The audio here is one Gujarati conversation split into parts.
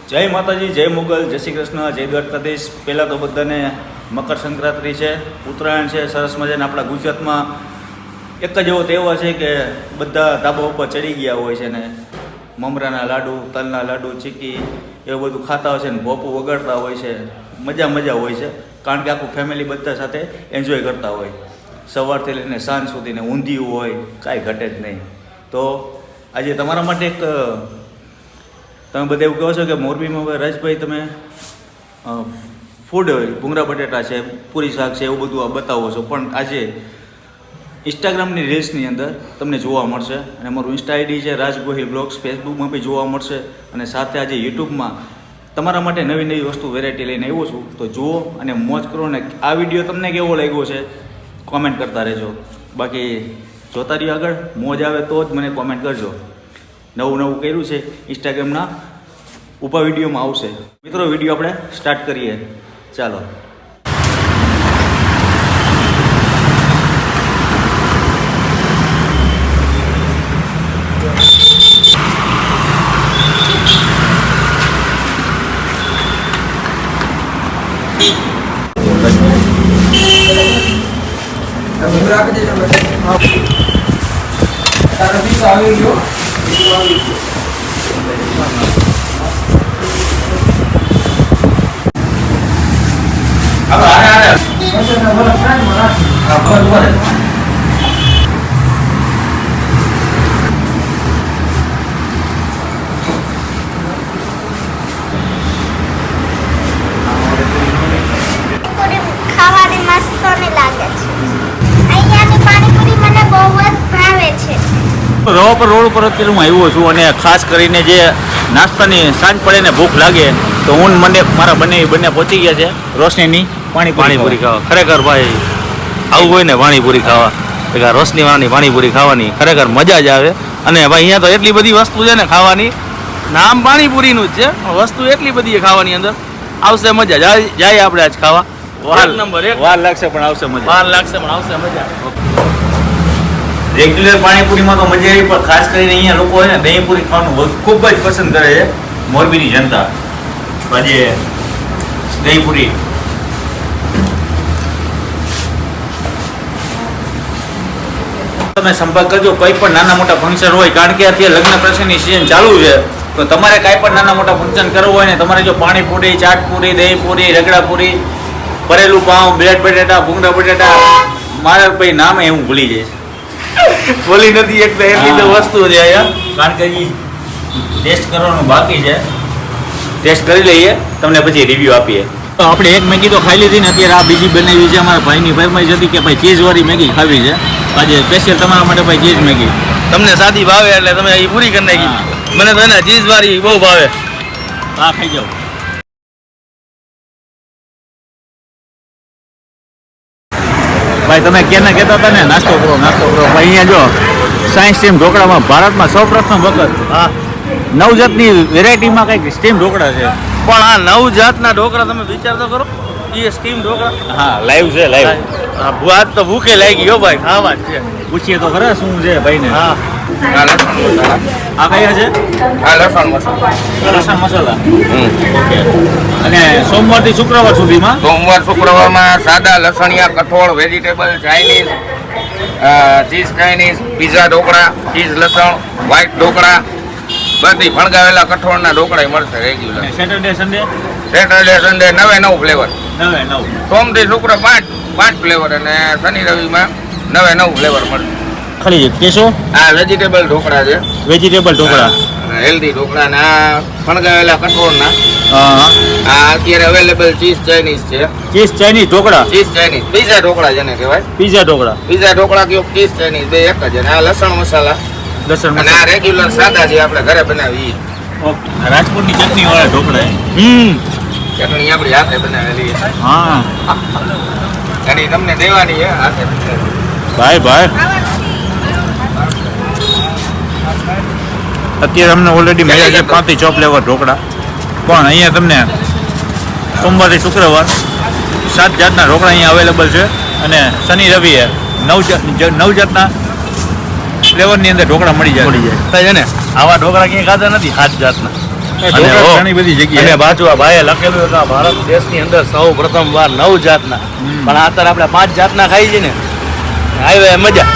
જય માતાજી, જય મુગલ, જય શ્રી કૃષ્ણ, જય દ્વારકાધીશ. પહેલાં તો બધાને મકર સંક્રાંતિ છે, ઉત્તરાયણ છે. સરસ મજાના આપણા ગુજરાતમાં એક જ એવો તહેવાર છે કે બધા ધાબા ઉપર ચડી ગયા હોય છે ને મમરાના લાડુ, તલના લાડુ, ચીકી એવું બધું ખાતા હોય છે ને ભોપું વગાડતા હોય છે. મજા હોય છે, કારણ કે આખું ફેમિલી બધા સાથે એન્જોય કરતા હોય. સવારથી લઈને સાંજ સુધીને ઊંધિયું હોય, કાંઈ ઘટે જ નહીં. તો આજે તમારા માટે એક તમે બધા એવું કહો છો કે મોરબીમાં રાજભાઈ તમે ફૂડ ભૂંગળા બટેટા છે, પૂરી શાક છે, એવું બધું બતાવો છો, પણ આજે ઇન્સ્ટાગ્રામની રીલ્સની અંદર તમને જોવા મળશે. અને મારું ઇન્સ્ટા આઈડી છે રાજ ગોહિલ બ્લોગ્સ, ફેસબુકમાં બી જોવા મળશે. અને સાથે આજે યુટ્યુબમાં તમારા માટે નવી વસ્તુ વેરાયટી લઈને આવ્યો છું. તો જુઓ અને મોજ કરો. ને આ વિડીયો તમને કેવો લાગ્યો છે કોમેન્ટ કરતા રહેજો. બાકી જોતા રહ્યો આગળ, મોજ આવે તો જ મને કોમેન્ટ કરજો. નવું કર્યું છે ઇન્સ્ટાગ્રામના ઊભા વિડીયોમાં આવશે. મિત્રો, વિડીયો આપણે સ્ટાર્ટ કરીએ, ચાલો. રોડ પર અત્યારે હું આવ્યો છું અને ખાસ કરીને જે નાસ્તાની સાંજ પડે ને ભૂખ લાગે તો હું મને મારા બંને પહોંચી ગયા છે રોશનીની પાણીપુરી ખાવા. ખરેખર ભાઈ આવું હોય ને પાણીપુરી ખાવા, રોશનીવાળાની પાણીપુરી ખાવાની ખરેખર મજા જ આવે. અને ભાઈ અહીંયા તો એટલી બધી વસ્તુ છે ને ખાવાની, નામ પાણીપુરીનું જ છે, વસ્તુ એટલી બધી ખાવાની અંદર આવશે મજા. જાય આપણે આજ ખાવા. વાર લાગશે પણ આવશે મજા. મજા. રેગ્યુલર પાણીપુરીમાં તો મજા આવી, પણ ખાસ કરીને અહીંયા લોકો છે ને દહીંપુરી ખાવાનું ખૂબ જ પસંદ કરે છે મોરબીની જનતા. આજે દહીંપુરી તમે સંપર્ક કરજો. કંઈ પણ નાના મોટા ફંક્શન હોય, કારણ કે અત્યારે લગ્ન પ્રસંગની સિઝન ચાલુ છે, તો તમારે કાંઈ પણ નાના મોટા ફંક્શન કરવું હોય ને તમારે જો પાણીપુરી, ચાટપુરી, દહીંપુરી, રગડાપુરી, ભરેલું પાઉં, બ્રેડ બટેટા, ભૂંગળા બટેટા, મારા ભાઈ નામે હું ભૂલી જઈશ, બોલી નથી એટલી તો વસ્તુ છે યાર. કારણ કે ટેસ્ટ કરવાનું બાકી છે. ટેસ્ટ કરી લઈએ, તમને પછી રિવ્યૂ આપીએ. તો આપણે એક મેગી તો ખાઈ લીધી ને અત્યારે આ બીજી બનાવી છે. અમારા ભાઈની ફરમાઈશ હતી કે ભાઈ ચીઝવાળી મેગી ખાવી છે. આજે સ્પેશિયલ તમારા માટે ભાઈ ચીઝ મેગી. તમને સાદી ભાવે એટલે તમે એ પૂરી કરી નાખી. મને તો એને ચીઝ વાળી બહુ ભાવે. હા, ખાઈ જાઓ. ભાઈ તમે ક્યાંના કહેતા હતા ને નાસ્તો કરો. ભાઈ અહીંયા જો સાયન્સ સ્ટીમ ઢોકળામાં ભારતમાં સૌપ્રથમ વખત 9 જાતની વેરાયટીમાં કંઈક સ્ટીમ ઢોકળા છે. પણ આ 9 જાતના ઢોકળા તમે વિચાર તો કરો, એ સ્ટીમ ઢોકળા. હા, લાઈવ છે, લાઈવ. આજ તો ભૂખે લાગી ગયો ભાઈ, ખાવા જ છે. પૂછીએ તો ખરા શું છે ભાઈને. હા, આ કયા છે? આ લસણ મસાલા. લસણ મસાલા. ઓકે. અને સોમવારથી શુક્રવાર સુધીમાં શુક્રવારમાં સાદા લસણિયા, કઠોળ, vegetable, Chinese, cheese Chinese, pizza dhokla, cheese લસણ, વ્હાઈટ ઢોકળા, બધી ફણગાવેલા કઠોળના ઢોકળા મળશે રેગ્યુલર. Saturday Sunday 9 flavour. 9. સોમથી શુક્ર 5 ફ્લેવર અને શનિ રવિમાં 9 ફ્લેવર મળશે. ખાલી કેશો આ વેજીટેબલ ઢોકળા છે, વેજીટેબલ ઢોકળા, હેલ્ધી ઢોકળા ને આ ફણગાવેલા કઠોળના. હા, આ અત્યારે અવેલેબલ ચીઝ ચાઇનીઝ છે. Cheese Chinese dhokla, cheese Chinese pizza dhokla જેને કહેવાય. પીઝા ઢોકળા કયો ચીઝ ચાઇનીઝ બે એક જ. અને આ લસણ મસાલા લસણ અને આ રેગ્યુલર સાદા જે આપણે ઘરે બનાવી. ઓકે. રાજકોટની ચટણી વાળા ઢોકળા. ચટણી આપણી હાથે બનાવેલી. હા, એની તમને દેવાની છે હાથે. ભાઈ અત્યારે અમને ઓલરેડી મળ્યા છે 5 થી 6 ફ્લેવર ઢોકળા. પણ અહીંયા તમને સોમવારથી શુક્રવાર 7 જાતના ઢોકળા અહીંયા અવેલેબલ છે. અને શનિ રવિએ 9 જાતના ફ્લેવરની અંદર ઢોકળા મળી જાય છે ને. આવા ઢોકળા ક્યાંય ખાધા નથી 7 જાતના. અને ઘણી બધી જગ્યાએ. અને બાજુ આ ભાઈએ લખેલું કે આ ભારત દેશની અંદર સૌ પ્રથમ વાર 9 જાતના, પણ અત્યારે આપણે 5 જાતના ખાઈ છીએ ને, આવે મજા.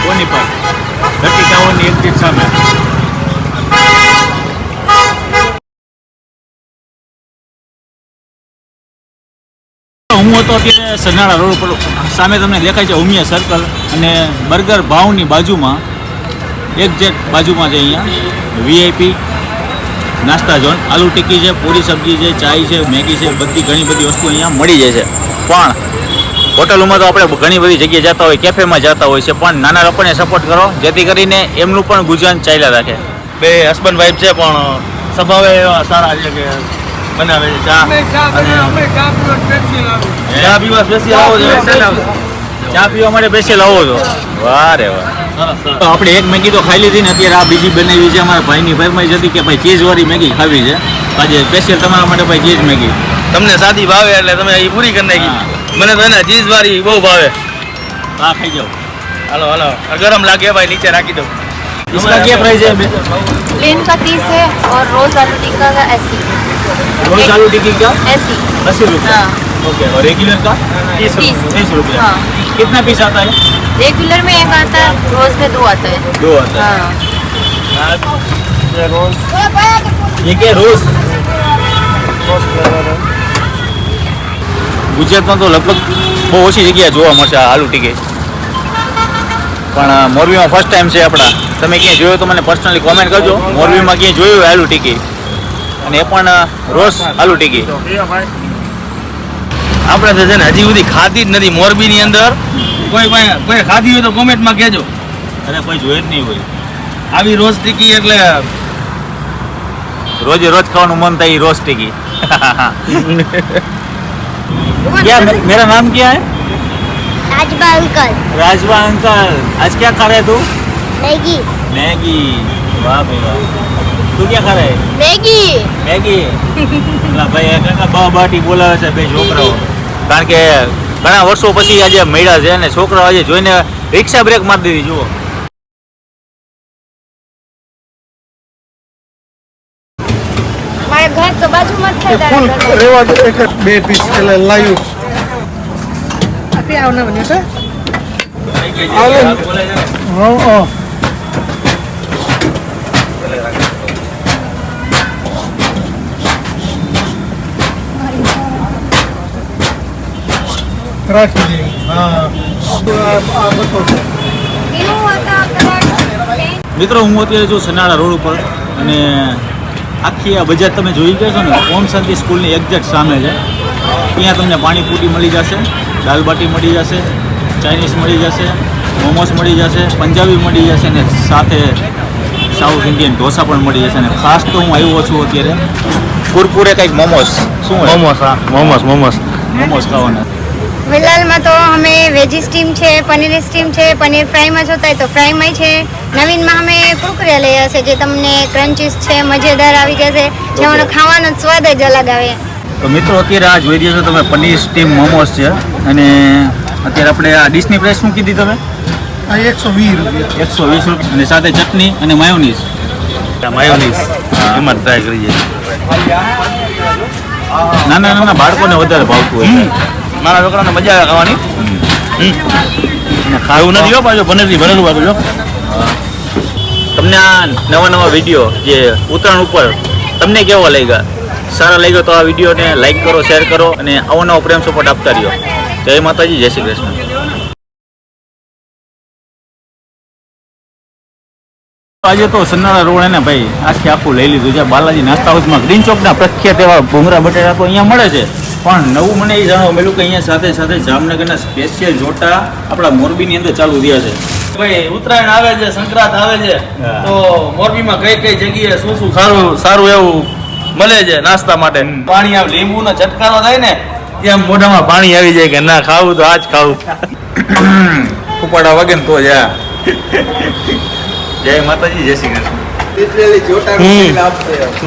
કોની પર ધરતી ટાવરની એક્ઝિટ સામે. હું હતો અત્યારે સરનાળા રોડ પર, સામે તમને દેખાય છે ઉમિયા સર્કલ, અને બર્ગર ભાવની બાજુમાં એક્ઝેક્ટ બાજુમાં છે અહીંયા VIP નાસ્તા ઝોન. આલુ ટિક્કી છે, પૂરી સબ્જી છે, ચાય છે, મેગી છે, બધી ઘણી બધી વસ્તુ અહીંયા મળી જાય છે. પણ હોટલોમાં તો આપણે ઘણી બધી જગ્યાએ જતા હોય, કેફેમાં જતા હોય છે, પણ નાના લોકોને સપોર્ટ કરો જેથી કરીને એમનું પણ ગુજરાન ચાલ્યા રાખે. બે હસબન્ડ વાઈફ છે, પણ સ્વભાવે એવા સારા છે કે બનાવે છે ચા. ચા પીવા સ્પેશિયલ આવો છો? ચા પીવા માટે સ્પેશિયલ આવો છો? વાહ રે વાહ. તો આપણે એક મેગી તો ખાઈ લીધી ને, અત્યારે આ બીજી બનાવી છે અમારા ભાઈની ફરમાઈશ હતી કે ભાઈ ચીઝવાળી મેગી ખાવી છે. આજે સ્પેશિયલ તમારા માટે ભાઈ ચીઝ મેગી. તમને સાદી ભાવે એટલે તમે એ પૂરી કરી નાખી. મને તો એના ચીઝ વાળી બહુ ભાવે. હા ખાઈ જાઓ. હાલો હાલો, ગરમ લાગે ભાઈ, નીચે રાખી દો. इसका क्या प्राइस है? प्लेन का 30 है और रोज आलू टिक्का का 80। रोज आलू टिक्की का 80। 80 रुपये. हाँ। ओके. और रेगुलर का 30 रुपये. हाँ। कितना पीस आता है? रेगुलर में एक आता है, रोज में 2 आता है। 2 आता हाँ। है. रोज ये क्या रोज? ગુજરાતમાં તો લગભગ બહુ ઓછી જગ્યાએ જોવા મળશે આ આલુ ટિક્કી, પણ મોરબીમાં ફર્સ્ટ ટાઈમ છે આપણા. તમે ક્યાંય જોયો તો મને પર્સનલી કોમેન્ટ કરજો, મોરબીમાં ક્યાંય જોયું હોય આલુ ટિક્કી, અને એ પણ રોજ આલુ ટિક્કી. આપણે તો છે ને હજી સુધી ખાધી જ નથી મોરબીની અંદર. કોઈ ખાધી હોય તો કોમેન્ટમાં કહેજો. અને કોઈ જોયે જ નહીં હોય. આવી રોજ ટિક્કી એટલે રોજે રોજ ખાવાનું મન થાય રોજ टिक्की. क्या मेरा नाम क्या है? राजबा अंकल। राजवा अंकल. आज क्या खा रहे हैं तू? मैगी। मैगी. वाह भाई वाह. तू क्या खा रहा है? मैगी। मैगी. ના ભાઈ કાકા બા બાટી બોલાવે છે બે છોકરાઓ, કારણ કે ઘણા વર્ષો પછી આજે મળ્યા છે અને છોકરાઓ આજે જોઈને રિક્ષા બ્રેક મારી દીધી. જુઓ. हमारे घर तो बाजू मत थे ફૂલ રેવા દે, એક બે પીસ એટલે લાવ્યું. આપી આવને બન્યું છે. હા હા. રાખી દે. હા. મિત્રો હું અત્યારે છું સનાળા રોડ ઉપર, અને આખી આ બજાર તમે જોઈ ગયા છો ને, ઓમ શાંતિ સ્કૂલની એક્ઝેક્ટ સામે છે. ત્યાં તમને પાણીપુરી મળી જશે, દાલ બાટી મળી જશે, ચાઇનીઝ મળી જશે, મોમોસ મળી જશે, પંજાબી મળી જશે, અને સાથે સાઉથ ઇન્ડિયન ઢોસા પણ મળી જશે. અને ખાસ તો હું આવ્યો છું અત્યારે કુરકુરે કંઈક મોમોસ. શું મોમોસ? હા, મોમોસ મોમોસ મોમોસ ખાવાના. ફિલહાલમાં તો અમે વેજી સ્ટીમ છે, પનીર સ્ટીમ છે, પનીર ફ્રાઈમાં જોતા હોય તો ફ્રાઈમાં છે. નવીનમાં અમે કુરકુરે લઈ હશે જે તમને ક્રન્ચીસ છે, મજેદાર આવી જશે, જેનો ખાવાનો સ્વાદ જ અલગ આવે. તો મિત્રો અત્યારે આ જોઈ રહ્યા છો તમે પનીર સ્ટીમ મોમોસ છે, અને અત્યારે આપણે આ ડીશની પ્રાઇસ શું કીધી તમે? આ 120 રૂપિયા. 120 રૂપિયા, અને સાથે ચટણી અને માયોનીઝ. માયોનીઝ એમાં ટ્રાય કરીએ. નાના નાના બાળકોને વધારે ભાવતું હોય. મારા છોકરાને મજા આવે ખાવાની. અને ખાવું નથી હો પાછું પનીરથી ભરેલું પાછું જો. તમને આ નવા નવા વિડીયો જે ઉત્તરાયણ ઉપર તમને કેવો લાગ્યા? સારા લાગ્યો તો આ વિડીયોને લાઈક કરો, શેર કરો, અને આવો નવો પ્રેમ સપોર્ટ આપતા રહ્યો. જય માતાજી, જય શ્રી કૃષ્ણ. આજે તો સન્નાળા રોડ ને ભાઈ આખું લઈ લીધું છે. બાલાજી નાસ્તા હાઉસમાં ગ્રીન ચોકના પ્રખ્યાત એવા ભૂંગરા બટેટા તો અહીંયા મળે છે, પણ નવું મને એ જાણવા મળ્યું કે અહીંયા સાથે સાથે જામનગરના સ્પેશિયલ જોટા આપણા મોરબીની અંદર ચાલુ થયા છે. ભાઈ ઉત્તરાયણ આવે છે, સંક્રાંત આવે છે, હા. તો મોરબીમાં કઈ કઈ જગ્યાએ શું શું સારું સારું એવું મળે છે નાસ્તા માટે. પાણી આમ લીંબુનો ચટકારો થાય ને ત્યાં મોઢામાં પાણી આવી જાય કે ના ખાવું તો આજ ખાવું. ઉપાડા વગે ને તો જ આ. જય માતાજી, જય શ્રી કૃષ્ણ.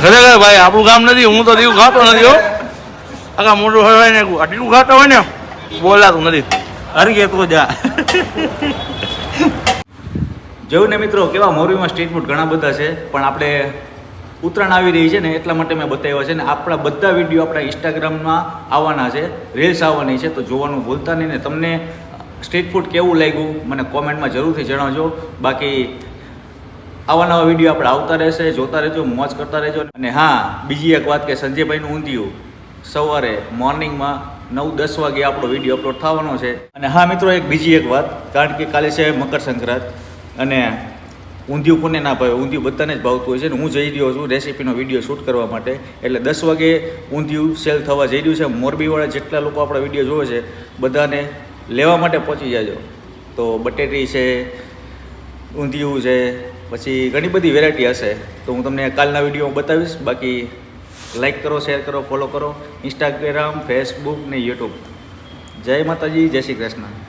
ખરેખર ભાઈ આપણું કામ નથી. હું તો દીવું ખાતો નથી હો. આખા મોટું હોય ને આટલું ખાતો હોય ને બોલાતું નથી. અરગે તો જા. જેવું ને મિત્રો, કેવા મોરબીમાં સ્ટ્રીટ ફૂડ ઘણા બધા છે, પણ આપણે ઉત્તરાયણ આવી રહી છે ને એટલા માટે મેં બતાવ્યા છે ને આપણા બધા વિડીયો આપણા ઇન્સ્ટાગ્રામમાં આવવાના છે, રીલ્સ આવવાની છે, તો જોવાનું ભૂલતા નહીં. ને તમને સ્ટ્રીટ ફૂડ કેવું લાગ્યું મને કોમેન્ટમાં જરૂરથી જણાવજો. બાકી આવા નવા વિડીયો આપણે આવતા રહેશે, જોતા રહેજો, મોજ કરતા રહેજો. અને હા, બીજી એક વાત કે સંજયભાઈનું ઊંધિયું સવારે મોર્નિંગમાં 9-10 વાગે આપણો વિડીયો અપલોડ થવાનો છે. અને હા મિત્રો, એક બીજી એક વાત, કારણ કે કાલે છે મકર સંક્રાંત અને ઊંધિયું કોને ના ભાવે, ઊંધિયું બધાને જ ભાવતું હોય છે. ને હું જઈ રહ્યો છું રેસીપીનો વિડીયો શૂટ કરવા માટે, એટલે 10 વાગે ઊંધિયું સેલ થવા જઈ રહ્યું છે. મોરબીવાળા જેટલા લોકો આપણા વિડીયો જોવે છે બધાને લેવા માટે પહોંચી જાજો. તો બટેટી છે, ઊંધિયું છે, પછી ઘણી બધી વેરાયટી હશે, તો હું તમને કાલના વિડીયોમાં બતાવીશ. બાકી લાઈક કરો, શેર કરો, ફોલો કરો ઇન્સ્ટાગ્રામ, ફેસબુક ને યુટ્યુબ. જય માતાજી, જય શ્રી કૃષ્ણ.